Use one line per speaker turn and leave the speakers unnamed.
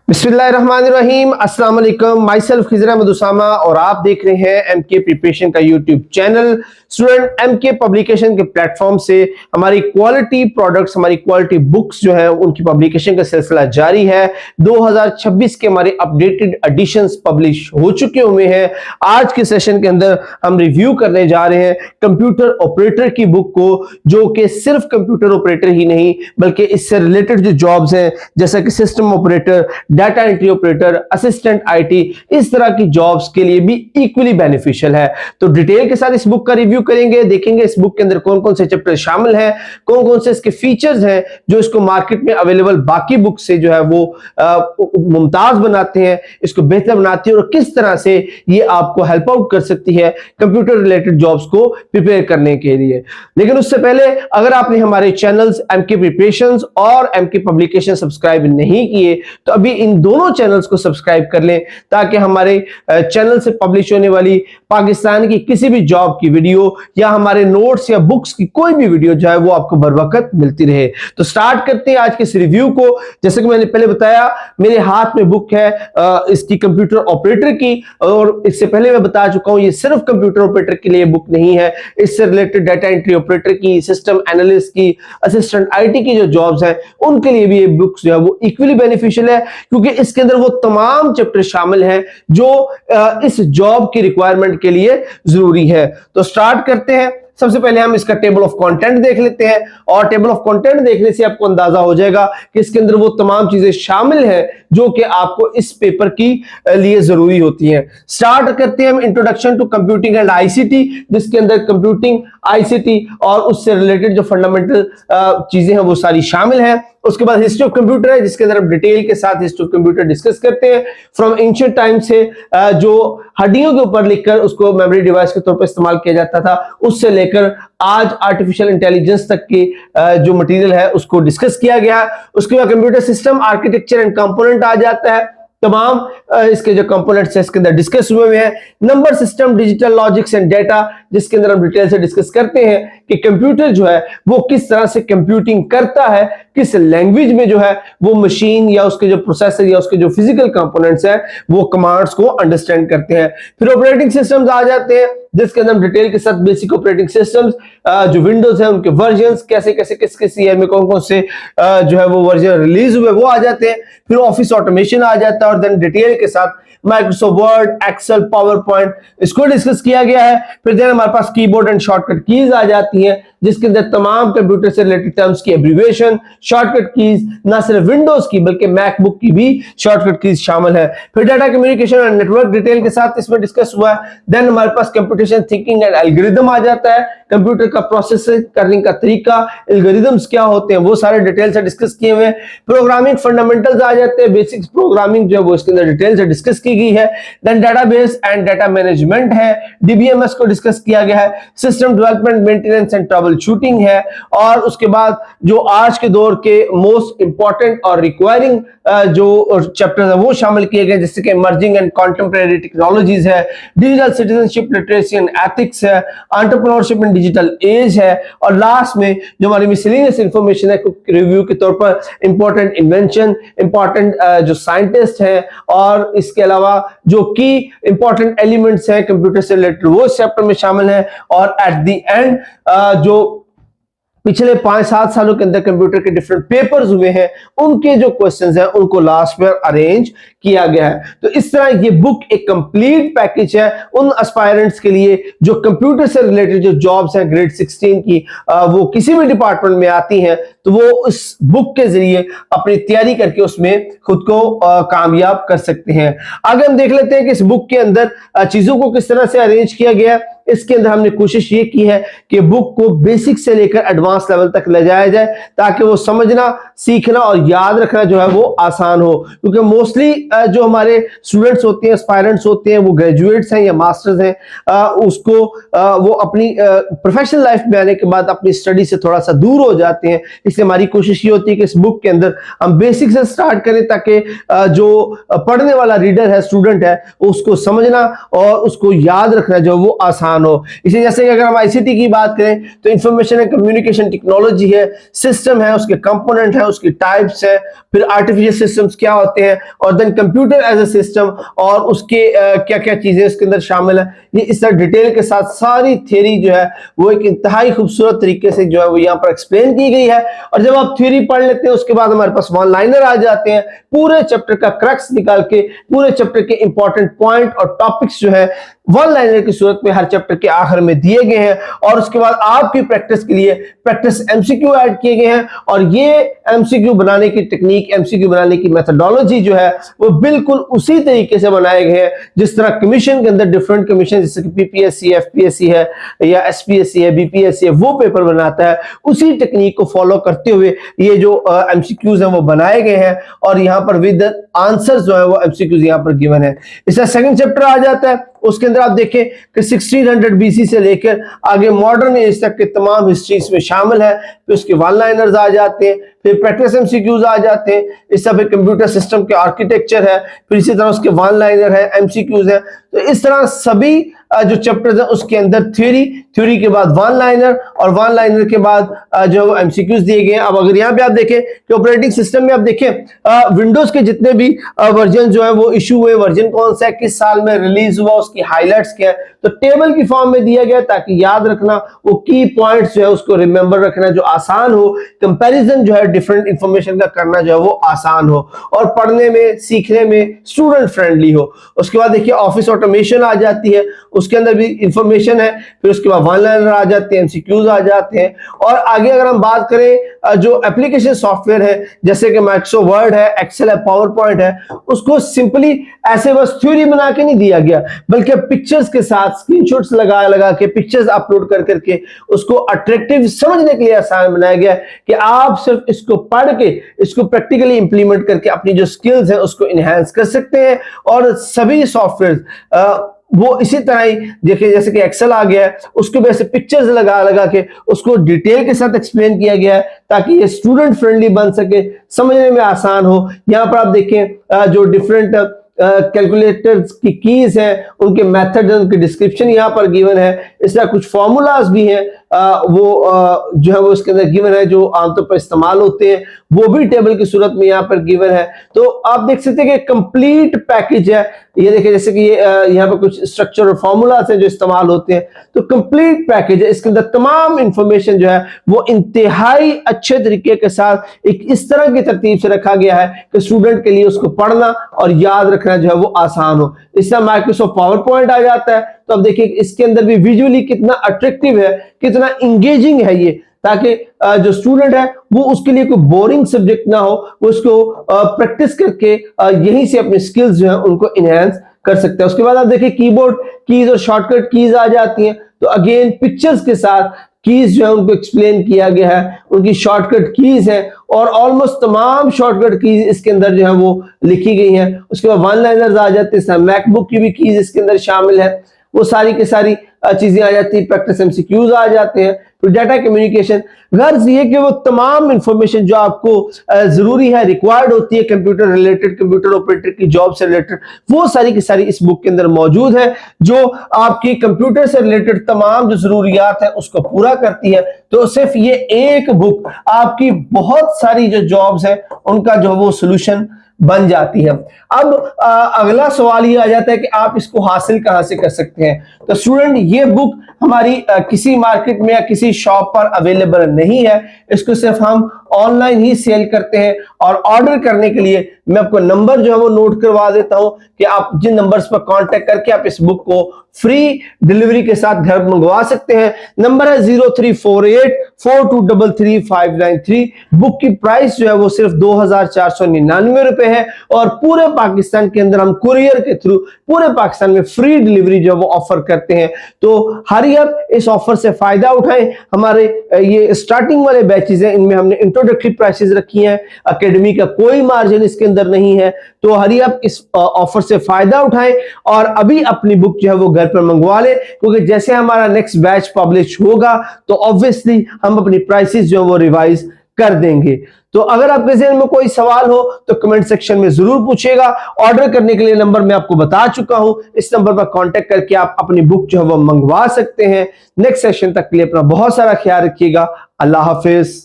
बिस्मिल्लाहिर्रहमानिर्रहीम, अस्सलाम वालेकुम। माई सेल्फ खिजर अहमद उसामा और आप देख रहे हैं एमके प्रिपरेशन का YouTube channel. Student MK publication के प्लेटफॉर्म से हमारी क्वालिटी प्रोडक्ट्स, हमारी क्वालिटी बुक्स जो है उनकी पब्लिकेशन का सिलसिला जारी है। 2026 के हमारे अपडेटेड एडिशंस पब्लिश हो चुके हुए हैं। आज के सेशन के अंदर हम रिव्यू करने जा रहे हैं कंप्यूटर ऑपरेटर की बुक को, जो कि सिर्फ कंप्यूटर ऑपरेटर ही नहीं बल्कि इससे रिलेटेड जो जॉब्स हैं जैसा कि system operator, data entry operator, assistant IT, इस तरह की जॉब्स के लिए भी इक्वली बेनिफिशियल है। तो डिटेल के साथ इस बुक का रिव्यू करेंगे, देखेंगे इस बुक के अंदर कौन कौन से चैप्टर शामिल हैं, कौन कौन से इसके फीचर्स हैं जो इसको मार्केट में अवेलेबल बाकी बुक से जो है वो मुमताज बनाते हैं, इसको बेहतर बनाती है और किस तरह से ये आपको हेल्प आउट कर सकती है कंप्यूटर रिलेटेड जॉब्स को प्रिपेयर करने के लिए। लेकिन उससे पहले अगर आपने हमारे चैनल्स एमके प्रिपरेशंस और एमके पब्लिकेशन सब्सक्राइब नहीं किए तो अभी इन दोनों चैनल्स को सब्सक्राइब कर लें, ताकि हमारे चैनल से पब्लिश होने वाली पाकिस्तान की किसी भी जॉब की वीडियो या हमारे नोट्स या बुक्स की कोई भी वीडियो जो है वो आपको बर वक्त मिलती रहे। तो स्टार्ट करते हैं आज के इस रिव्यू को। जैसे कि मैंने पहले बताया, मेरे हाथ में बुक है इसकी कंप्यूटर ऑपरेटर की, और इससे पहले मैं बता चुका हूं ये सिर्फ कंप्यूटर ऑपरेटर के लिए बुक नहीं है, इससे रिलेटेड डाटा एंट्री ऑपरेटर की, सिस्टम एनालिस्ट की, असिस्टेंट आईटी की जो जॉब्स हैं उनके लिए भी ये बुक्स जो है वो इक्वली बेनिफिशियल है, क्योंकि इसके अंदर वो तमाम चैप्टर शामिल हैं जो इस जॉब की रिक्वायरमेंट के लिए जरूरी है। तो स्टार्ट करते हैं। सबसे पहले हम इसका टेबल ऑफ कंटेंट देख लेते हैं, और टेबल ऑफ कंटेंट देखने से आपको अंदाजा हो जाएगा कि इसके अंदर वो तमाम चीजें शामिल हैं जो कि आपको इस पेपर की लिए जरूरी होती हैं। स्टार्ट करते हैं हम introduction to computing and ICT, जिसके अंदर कंप्यूटिंग, आईसीटी और उससे रिलेटेड जो फंडामेंटल चीजें हैं वो सारी शामिल हैं। उसके बाद हिस्ट्री ऑफ कंप्यूटर है, जिसके अंदर हम डिटेल के साथ हिस्ट्री ऑफ कंप्यूटर डिस्कस करते हैं, फ्रॉम एंशिएंट टाइम से जो हड्डियों के ऊपर लिखकर उसको मेमोरी डिवाइस के तौर पर इस्तेमाल किया जाता था, उससे लेकर आज आर्टिफिशियल इंटेलिजेंस तक की जो मटेरियल है उसको डिस्कस किया गया। उसके बाद computer system, architecture and component आ जाता है। तमाम इसके जो कंपोनेंट्स हैं इसके अंदर डिस्कस हुए हैं। Number system, digital logics and data, जिसके अंदर हम डिटेल से डिस्कस करते हैं कि कंप्यूटर जो है वो किस तरह से कंप्यूटिंग करता है, किस लैंग्वेज में जो है वो मशीन या उसके जो प्रोसेसर या उसके जो फिजिकल कंपोनेंट्स हैं वो कमांड्स को अंडरस्टैंड करते हैं। फिर ऑपरेटिंग सिस्टम्स आ जाते हैं, जिसके अंदर डिटेल के साथ बेसिक ऑपरेटिंग सिस्टम्स जो विंडोज है उनके वर्जन्स, कैसे कैसे किस किस ईयर में कौन कौन से जो है वो वर्जन रिलीज हुए वो आ जाते हैं। फिर ऑफिस ऑटोमेशन आ जाता है, और देन डिटेल के साथ Microsoft Word, Excel, PowerPoint, इसको डिस्कस किया गया है। फिर देन हमारे पास कीबोर्ड एंड शॉर्टकट कीज आ जाती हैं, जिसके अंदर तमाम कंप्यूटर से रिलेटेड टर्म्स की एब्रिविएशन, शॉर्टकट कीज, ना सिर्फ विंडोज की बल्कि मैकबुक की भी शॉर्टकट कीज शामिल है। फिर data communication and network detail के साथ इसमें डिस्कस हुआ है। देन हमारे पास कंप्यूटेशन थिंकिंग एंड एल्गोरिदम आ जाता है, कंप्यूटर का प्रोसेसिंग करने का तरीका, एल्गोरिदम्स क्या होते हैं वो सारे डिटेल से डिस्कस किए हुए हैं। प्रोग्रामिंग फंडामेंटल्स आ जाते हैं, बेसिक्स प्रोग्रामिंग जो है वो इसके अंदर डिटेल से डिस्कस की गई है। Then database and data management है, डीबीएमएस को डिस्कस किया गया है। System development, maintenance and troubleshooting है। और उसके बाद जो आज के दौर के मोस्ट इंपॉर्टेंट और रिक्वायरिंग जो चैप्टर्स है वो शामिल किए गए, जैसे कि इमर्जिंग एंड कॉन्टेम्परेरी टेक्नोलॉजीज है, digital citizenship, literacy and ethics है, एंटरप्रेन्योरशिप इन डिजिटल एज है, और लास्ट में जो हमारी मिसलेनियस इंफॉर्मेशन है रिव्यू के तौर पर इंपॉर्टेंट इन्वेंशन, इंपॉर्टेंट जो साइंटिस्ट हैं, और इसके अलावा जो की इंपॉर्टेंट एलिमेंट्स हैं कंप्यूटर से रिलेटेड वो इस चैप्टर में शामिल हैं। और एट द एंड जो पिछले 5-7 सालों के अंदर कंप्यूटर के डिफरेंट पेपर्स हुए हैं उनके जो क्वेश्चंस हैं उनको लास्ट में अरेंज किया गया है। तो इस तरह ये बुक एक कंप्लीट पैकेज है उन एस्पायरेंट्स के लिए जो कंप्यूटर से रिलेटेड जो जॉब्स हैं ग्रेड 16 की वो किसी भी डिपार्टमेंट में आती हैं, तो वो इस बुक के जरिए अपनी तैयारी करके उसमें खुद को कामयाब कर सकते हैं। आगे हम देख लेते हैं कि इस बुक के अंदर चीजों को किस तरह से अरेंज किया गया है। इसके अंदर हमने कोशिश ये की है कि बुक को बेसिक से लेकर एडवांस लेवल तक ले जाया जाए, ताकि वो समझना, सीखना और याद रखना जो है वो आसान हो, क्योंकि मोस्टली जो हमारे स्टूडेंट्स होते हैं, एस्पायरेंट्स होते हैं, वो ग्रेजुएट्स हैं या मास्टर्स हैं, उसको वो अपनी प्रोफेशनल लाइफ में आने के बाद अपनी स्टडी से थोड़ा सा दूर हो जाते हैं। इसलिए हमारी कोशिश ये होती है कि इस बुक के अंदर हम बेसिक से स्टार्ट करें ताकि जो पढ़ने वाला रीडर है, स्टूडेंट है, उसको समझना और उसको याद रखना जो वो आसान हो। इसी जैसे कि अगर हम आईसीटी की बात करें तो इंफॉर्मेशन एंड कम्युनिकेशन टेक्नोलॉजी है, सिस्टम है, उसके कंपोनेंट है, उसकी टाइप्स है, फिर आर्टिफिशियल सिस्टम्स क्या होते हैं, और then computer as a system और उसके क्या क्या चीजें इसके अंदर शामिल है। ये इस तरह डिटेल के साथ सारी थ्योरी जो है वो एक इंतहाई खूबसूरत तरीके से जो है वो यहाँ पर एक्सप्लेन की गई है। और जब आप थ्योरी पढ़ लेते हैं उसके बाद हमारे पास वन लाइनर आ जाते हैं, पूरे चैप्टर का क्रक्स निकाल के पूरे चैप्टर के इंपॉर्टेंट पॉइंट और टॉपिक्स जो है वन लाइनर की सूरत में हर चैप्टर के आखिर में दिए गए हैं। और उसके बाद आपकी प्रैक्टिस के लिए प्रैक्टिस एमसीक्यू ऐड किए गए हैं, और ये एमसीक्यू बनाने की टेक्निक, एमसीक्यू बनाने की मेथोडोलॉजी जो है वो बिल्कुल उसी तरीके से बनाए गए हैं जिस तरह कमीशन के अंदर डिफरेंट कमीशन जैसे कि पीपीएससी, एफपीएससी है या एसपीएससी है, बीपीएससी है, वो पेपर बनाता है, उसी टेक्निक को फॉलो करते हुए ये जो एमसीक्यूज हैं वो बनाए गए हैं। और यहाँ पर विद आंसर जो है वो एमसीक्यूज यहाँ पर गिवन है। इसका सेकंड चैप्टर आ जाता है, उसके अंदर आप देखें कि 1600 बीसी से लेकर आगे मॉडर्न एज तक के तमाम हिस्ट्री इसमें शामिल है। फिर उसके वन लाइनर्स आ जाते हैं, फिर प्रैक्टिस एमसीक्यूज आ जाते हैं, इस तरह फिर कंप्यूटर सिस्टम के आर्किटेक्चर है, फिर इसी तरह उसके वन लाइनर है, एमसीक्यूज है। तो इस तरह सभी जो चैप्टर्स हैं उसके अंदर थ्योरी के बाद वन लाइनर और वन लाइनर के बाद जो एमसीक्यूज दिए गए हैं। अब अगर यहाँ पे आप देखें कि ऑपरेटिंग सिस्टम में आप देखें विंडोज के जितने भी वर्जन जो है वो इशू हुए, वर्जन कौन सा है, किस साल में रिलीज हुआ, उसकी हाइलाइट्स क्या है, तो टेबल की फॉर्म में दिया गया ताकि याद रखना, वो की पॉइंट्स जो है उसको रिमेंबर रखना जो आसान हो, कंपैरिजन जो है डिफरेंट इंफॉर्मेशन का करना जो है वो आसान हो और पढ़ने में सीखने में स्टूडेंट फ्रेंडली हो। उसके बाद देखिए ऑफिस ऑटोमेशन आ जाती है, उसके अंदर भी इंफॉर्मेशन है, फिर उसके बाद वन लाइनर आ जाते हैं, एमसीक्यूज आ जाते हैं। और आगे अगर हम बात करें जो एप्लीकेशन सॉफ्टवेयर है जैसे कि माइक्रोसॉफ्ट वर्ड है, एक्सेल है, पावर पॉइंट है, उसको सिंपली ऐसे बस थ्योरी बना के नहीं दिया गया बल्कि पिक्चर्स के साथ स्क्रीनशॉट्स लगा के पिक्चर्स अपलोड कर करके उसको अट्रैक्टिव समझने के लिए आसान बनाया गया कि आप सिर्फ इसको पढ़ के इसको प्रैक्टिकली इंप्लीमेंट करके अपनी जो स्किल्स है उसको इनहेंस कर सकते हैं। और सभी सॉफ्टवेयर वो इसी तरह ही देखिए जैसे कि एक्सेल आ गया है, उसको वैसे पिक्चर्स लगा के उसको डिटेल के साथ एक्सप्लेन किया गया है ताकि ये स्टूडेंट फ्रेंडली बन सके, समझने में आसान हो। यहाँ पर आप देखें जो डिफरेंट कैलकुलेटर्स की कीज हैं, उनके मेथड, उनकी डिस्क्रिप्शन यहाँ पर गिवन है। इस तरह कुछ फॉर्मूलाज भी हैं वो जो है वो इसके अंदर गिवन है जो आमतौर पर इस्तेमाल होते हैं, वो भी टेबल की सूरत में यहाँ पर गिवन है। तो आप देख सकते हैं कि कंप्लीट पैकेज है। ये देखिए जैसे कि ये यहाँ पर कुछ स्ट्रक्चर और फॉर्मूलाज हैं जो इस्तेमाल होते हैं, तो कंप्लीट पैकेज है। इसके अंदर तमाम इंफॉर्मेशन जो है वो इंतहाई अच्छे तरीके के साथ एक इस तरह की तरतीब से रखा गया है कि स्टूडेंट के लिए उसको पढ़ना और याद रखना जो है वो आसान हो। इस तरह माइक्रोसॉफ्ट पावर पॉइंट आ जाता है, तो अब देखिए इसके अंदर भी विजुअली कितना अट्रैक्टिव है, कितना इंगेजिंग है ये, ताकि जो स्टूडेंट है वो उसके लिए कोई बोरिंग सब्जेक्ट ना हो, वो उसको प्रैक्टिस करके यहीं से अपने स्किल्स जो है उनको इनहेंस कर सकते हैं। उसके बाद आप देखिए कीबोर्ड कीज और शॉर्टकट कीज आ जाती हैं, तो अगेन पिक्चर्स के साथ कीज जो है उनको एक्सप्लेन किया गया है, उनकी शॉर्टकट कीज है और ऑलमोस्ट तमाम शॉर्टकट कीज इसके अंदर जो है वो लिखी गई हैं। उसके बाद वन लाइनर्स आ जाते हैं, मैकबुक की भी कीज इसके अंदर शामिल है, वो सारी की सारी चीजें आ जाती है। प्रैक्टिस एमसीक्यूज आ जाते हैं, फिर डाटा कम्युनिकेशन। गर्ज ये कि वो तमाम इंफॉर्मेशन जो आपको जरूरी है, रिक्वायर्ड होती है कंप्यूटर रिलेटेड, कंप्यूटर ऑपरेटर की जॉब से रिलेटेड, वो सारी की सारी इस बुक के अंदर मौजूद है जो आपकी कंप्यूटर से रिलेटेड तमाम जो जरूरियात है उसको पूरा करती है। तो सिर्फ ये एक बुक आपकी बहुत सारी जो जॉब्स है उनका जो वो सोल्यूशन बन जाती है। अब अगला सवाल ये आ जाता है कि आप इसको हासिल कहां से कर सकते हैं। तो स्टूडेंट ये बुक हमारी किसी मार्केट में या किसी शॉप पर अवेलेबल नहीं है, इसको सिर्फ हम ऑनलाइन ही सेल करते हैं। और ऑर्डर करने के लिए मैं आपको नंबर जो है वो नोट करवा देता हूं कि आप जिन नंबर्स पर कांटेक्ट करके आप इस बुक को फ्री डिलीवरी के साथ घर मंगवा सकते हैं। नंबर है 034842335593। बुक की प्राइस जो है वो सिर्फ 2499 रुपए है और पूरे पाकिस्तान के अंदर हम कुरियर के थ्रू पूरे पाकिस्तान में फ्री डिलीवरी जो है वो ऑफर करते हैं। तो हरी अप इस ऑफर से फायदा उठाएं। हमारे ये स्टार्टिंग वाले बैचेस हैं, इनमें हमने इंट्रोडक्टरी प्राइसेस रखी हैं, एकेडमी का कोई मार्जिन इसके अंदर अंदर नहीं है, तो हरी आप इस ऑफर से फायदा उठाएं और अभी अपनी बुक जो है वो घर पर मंगवा लें, क्योंकि जैसे हमारा नेक्स्ट बैच पब्लिश होगा तो ऑब्वियसली हम अपनी प्राइसेस जो है वो रिवाइज कर देंगे। तो अगर आपके ज़हन में कोई सवाल हो तो कमेंट सेक्शन में जरूर पूछिएगा। ऑर्डर करने के लिए नंबर मैं आपको बता चुका हूं, इस नंबर पर कांटेक्ट करके आप अपनी बुक जो है वो मंगवा सकते हैं। नेक्स्ट सेशन तक के लिए अपना बहुत सारा ख्याल रखिएगा। अल्लाह हाफिज।